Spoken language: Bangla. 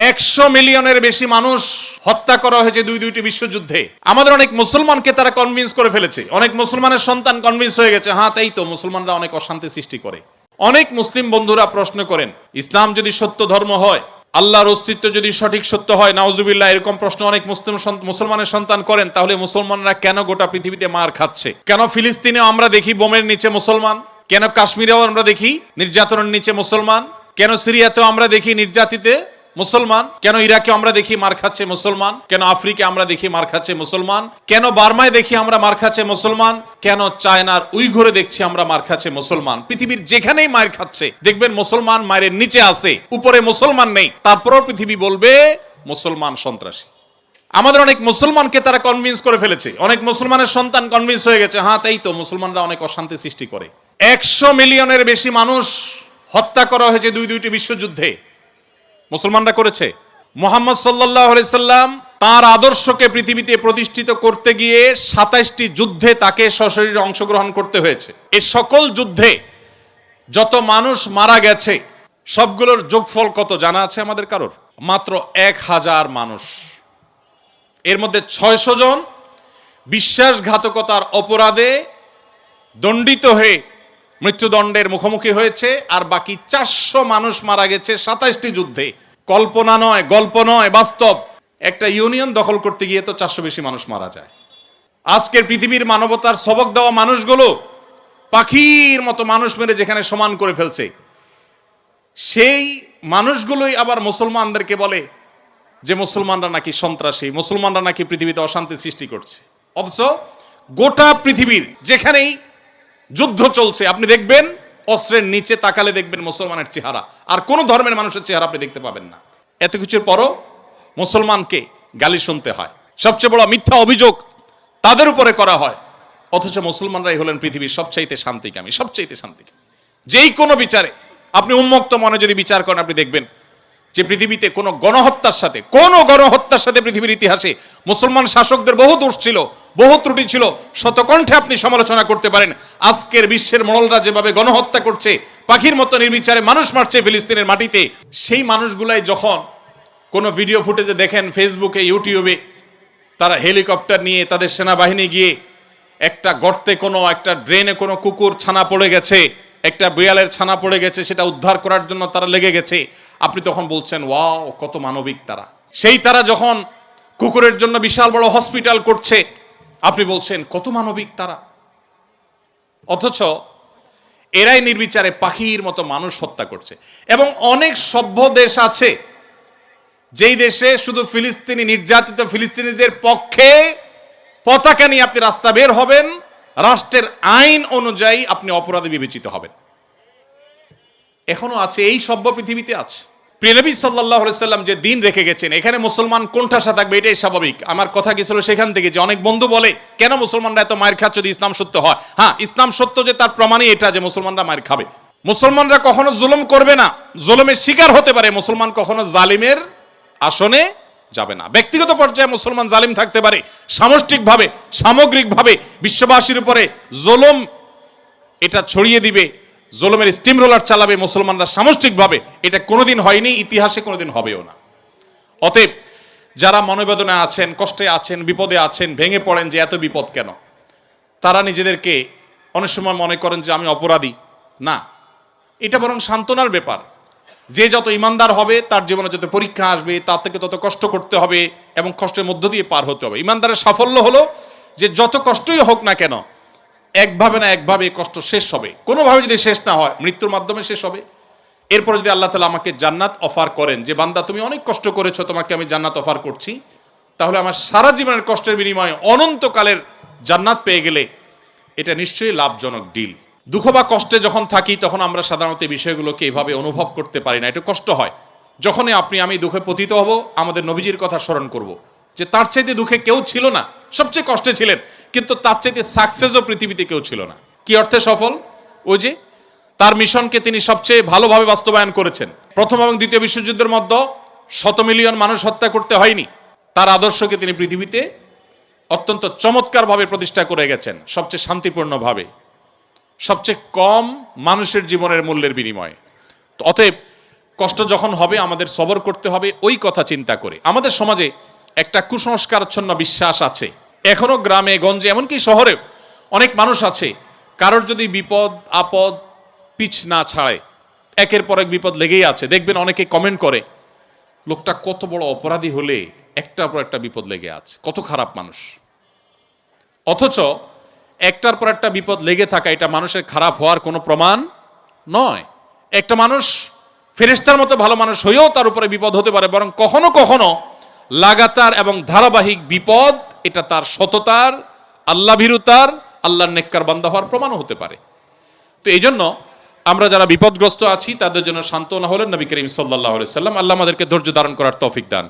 100 মিলিয়নের বেশি মানুষ হত্যা করা হয়েছে দুইটি বিশ্বযুদ্ধে। আমাদের অনেক মুসলমানকে তারা কনভিন্স করে ফেলেছে, অনেক মুসলমানের সন্তান কনভিন্স হয়ে গেছে, হ্যাঁ তাই তো, মুসলমানরা অনেক অশান্তি সৃষ্টি করে। অনেক মুসলিম বন্ধুরা প্রশ্ন করেন, ইসলাম যদি সত্য ধর্ম হয়, আল্লাহর অস্তিত্ব যদি সঠিক সত্য হয়, নাউজুবিল্লাহ, এরকম প্রশ্ন অনেক মুসলমানের সন্তান করেন, তাহলে মুসলমানরা কেন গোটা পৃথিবীতে মার খাচ্ছে? কেন ফিলিস্তিনেও আমরা দেখি বোমের নিচে মুসলমান? কেন কাশ্মীরেও আমরা দেখি নির্যাতনের নিচে মুসলমান? কেন সিরিয়াতেও আমরা দেখি নির্যাতিতে মুসলমান? কেন ইরাকে আমরা দেখি মার খাচ্ছে মুসলমান? কেন আফ্রিকা আমরা দেখি মার খাচ্ছে মুসলমান? কেন বার্মায় দেখি আমরা মার খাচ্ছে মুসলমান? কেন চায়নার উইঘুরে দেখছি আমরা মার খাচ্ছে মুসলমান? পৃথিবীর যেখানেই মার খাচ্ছে দেখবেন মুসলমান মায়ের নিচে আছে, উপরে মুসলমান নেই। তারপরও পৃথিবী বলবে মুসলমান সন্ত্রাসী। আমাদের অনেক মুসলমানকে তারা কনভিন্স করে ফেলেছে, অনেক মুসলমানের সন্তান কনভিন্স হয়ে গেছে, হ্যাঁ তাই তো, মুসলমানরা অনেক অশান্তি সৃষ্টি করে। 100 মিলিয়নের বেশি মানুষ হত্যা করা হয়েছে দুইটি বিশ্বযুদ্ধে। মুসলমানরা করেছে। মুহাম্মদ সাল্লাল্লাহু আলাইহি সাল্লাম তার আদর্শকে পৃথিবীতে প্রতিষ্ঠিত করতে গিয়ে 27টি যুদ্ধে তাকে সশরীরে অংশগ্রহণ করতে হয়েছে। এই সকল যুদ্ধে যত মানুষ মারা গেছে সবগুলোর যোগফল কত জানা আছে আমাদের কারোর? মাত্র 1000 মানুষ। এর মধ্যে 600 জন বিশ্বাসঘাতকতার অপরাধে দণ্ডিত হয়ে মৃত্যুদণ্ডের মুখোমুখি হয়েছে, আর বাকি 400 মানুষ মারা গেছে 27টি যুদ্ধে। কল্পনা নয়, গল্প নয়, বাস্তব। একটা ইউনিয়ন দখল করতে গিয়ে তো 400 বেশি মানুষ মারা যায়। আজকের পৃথিবীর মানবতার সবক দেওয়া মানুষগুলো পাখির মতো মানুষ মেরে যেখানে সমান করে ফেলছে, সেই মানুষগুলোই আবার মুসলমানদেরকে বলে যে মুসলমানরা নাকি সন্ত্রাসী, মুসলমানরা নাকি পৃথিবীতে অশান্তি সৃষ্টি করছে। অথচ গোটা পৃথিবীর যেখানেই যুদ্ধ চলছে আপনি দেখবেন অস্ত্রের নিচে তাকালে দেখবেন মুসলমানের চেহারা, আর কোন ধর্মের মানুষের চেহারা আপনি দেখতে পাবেন না। এত কিছুর পরও মুসলমানকে গালি শুনতে হয়, সবচেয়ে বড় মিথ্যা অভিযোগ তাদের উপরে করা হয়। অথচ মুসলমানরাই হলেন পৃথিবীর সবচাইতে শান্তিকামী, সবচাইতে শান্তিকামী। যেই কোনো বিচারে আপনি উন্মুক্ত মনে যদি বিচার করেন, আপনি দেখবেন যে পৃথিবীতে কোনো গণহত্যার সাথে পৃথিবীর ইতিহাসে মুসলমান শাসকদের বহু দোষ ছিল, বহু ত্রুটি ছিল, শতকণ্ঠে আপনি সমালোচনা করতে পারেন। আজকের বিশ্বের মোড়লরা যেভাবে গণহত্যা করছে, পাখির মতো নির্বিচারে মানুষ মারছে ফিলিস্তিনের মাটিতে, সেই মানুষগুলাই যখন কোনো ভিডিও ফুটেজে দেখেন ফেসবুকে, ইউটিউবে, তারা হেলিকপ্টার নিয়ে তাদের সেনাবাহিনী গিয়ে একটা গর্তে, কোনো একটা ড্রেনে কোনো কুকুর ছানা পড়ে গেছে, একটা বিড়ালের ছানা পড়ে গেছে, সেটা উদ্ধার করার জন্য তারা লেগে গেছে, আপনি তখন বলছেন ওয়াও কত মানবিক তারা। সেই তারা যখন কুকুরের জন্য বিশাল বড় হসপিটাল করছে, আপনি বলছেন কত মানবিক তারা। অথচ এরাই নির্বিচারে পাখির মতো মানুষ হত্যা করছে। এবং অনেক সভ্য দেশ আছে যেই দেশে শুধু ফিলিস্তিনি নির্যাতিত ফিলিস্তিনিদের পক্ষে পতাকা নিয়ে আপনি রাস্তা বের হবেন, রাষ্ট্রের আইন অনুযায়ী আপনি অপরাধী বিবেচিত হবেন। এখনো আছে, এই সভ্য পৃথিবীতে আছে। প্রিয় নবী সাল্লাল্লাহু আলাইহি সাল্লাম যে দিন রেখে গেছেন, এখানে মুসলমান কোণঠাসা থাকবে, এটাই স্বাভাবিক। আমার কথা গেছিল সেখান থেকে যে অনেক বন্ধু বলে কেন মুসলমানরা এত মায়ের খাচ্ছে যদি ইসলাম সত্য হয়? হ্যাঁ, ইসলাম সত্য যে তার প্রমাণই এটা যে মুসলমানরা মায়ের খাবে। মুসলমানরা কখনো জুলুম করবে না, জুলুমের শিকার হতে পারে, মুসলমান কখনো জালিমের আসনে যাবে না। ব্যক্তিগত পর্যায়ে মুসলমান জালিম থাকতে পারে, সামষ্টিকভাবে সামগ্রিকভাবে বিশ্ববাসীর উপরে জুলুম এটা ছড়িয়ে দিবে, জুলুমের স্টিম রোলার চালাবে মুসলমানরা সামষ্টিকভাবে, এটা কোনোদিন হয়নি, ইতিহাসে কোনোদিন হবেও না। অতএব যারা মনোবেদনা আছেন, কষ্টে আছেন, বিপদে আছেন, ভেঙে পড়েন যে এত বিপদ কেন, তারা নিজেদেরকে অনেক সময় মনে করেন যে আমি অপরাধী। না, এটা বরং সান্ত্বনার ব্যাপার। যে যত ইমানদার হবে তার জীবনে যত পরীক্ষা আসবে তার থেকে তত কষ্ট করতে হবে এবং কষ্টের মধ্য দিয়ে পার হতে হবে। ইমানদারের সাফল্য হলো যে যত কষ্টই হোক না কেন, একভাবে না একভাবে কষ্ট শেষ হবে। কোনোভাবে যদি শেষ না হয়, মৃত্যুর মাধ্যমে শেষ হবে। এরপরে যদি আল্লাহ তাআলা আমাকে জান্নাত অফার করেন যে বান্দা তুমি অনেক কষ্ট করেছো, তোমাকে আমি জান্নাত অফার করছি, তাহলে আমার সারা জীবনের কষ্টের বিনিময়ে অনন্তকালের জান্নাত পেয়ে গেলে এটা নিশ্চয়ই লাভজনক ডিল। দুঃখ বা কষ্টে যখন থাকি তখন আমরা সাধারণত এই বিষয়গুলোকে এভাবে অনুভব করতে পারি না, একটু কষ্ট হয়। যখনই আপনি আমি দুঃখে পতিত হব, আমাদের নবীজির কথা স্মরণ করব যে তার চাইতে দুঃখে কেউ ছিল না, সবচেয়ে কষ্টে ছিলেন, কিন্তু তার চাইতে সাকসেসও পৃথিবীতে কেউ ছিল না। কি অর্থে সফল? ওই যে তার মিশনকে তিনি সবচেয়ে ভালোভাবে বাস্তবায়ন করেছেন। প্রথম এবং দ্বিতীয় বিশ্বযুদ্ধের মধ্যে 100 মিলিয়ন মানুষ হত্যা করতে হয়নি। তার আদর্শকে তিনি পৃথিবীতে অত্যন্ত চমৎকারভাবে প্রতিষ্ঠা করে গেছেন, সবচেয়ে শান্তিপূর্ণভাবে, সবচেয়ে কম মানুষের জীবনের মূল্যের বিনিময়ে। অতএব কষ্ট যখন হবে আমাদের সবর করতে হবে ওই কথা চিন্তা করে। আমাদের সমাজে একটা কুসংস্কারাচ্ছন্ন বিশ্বাস আছে এখনো, গ্রামে গঞ্জে এমনকি শহরেও অনেক মানুষ আছে, কারোর যদি বিপদ আপদ পিছ না ছাড়ে, একের পর এক বিপদ লেগেই আছে। দেখবেন অনেকে কমেন্ট করে, লোকটা কত বড় অপরাধী হলে একটার পর একটা বিপদ লেগে আছে, কত খারাপ মানুষ। অথচ একটার পর একটা বিপদ লেগে থাকা এটা মানুষের খারাপ হওয়ার কোনো প্রমাণ নয়। একটা মানুষ ফেরেশতার মতো ভালো মানুষ হয়েও তার উপরে বিপদ হতে পারে, বরং কখনো কখনো লাগাতার এবং ধারাবাহিক বিপদ এটা তার সততার, আল্লাহ ভীরুতার, আল্লাহর নেককার বান্দা হওয়ার প্রমাণও হতে পারে। তো এই জন্য আমরা যারা বিপদগ্রস্ত আছি তাদের জন্য সান্ত্বনা হলেন নবী করিম সাল্লাল্লাহু আলাইহি ওয়াসাল্লাম। আল্লাহ আমাদেরকে ধৈর্য ধারণ করার তৌফিক দান।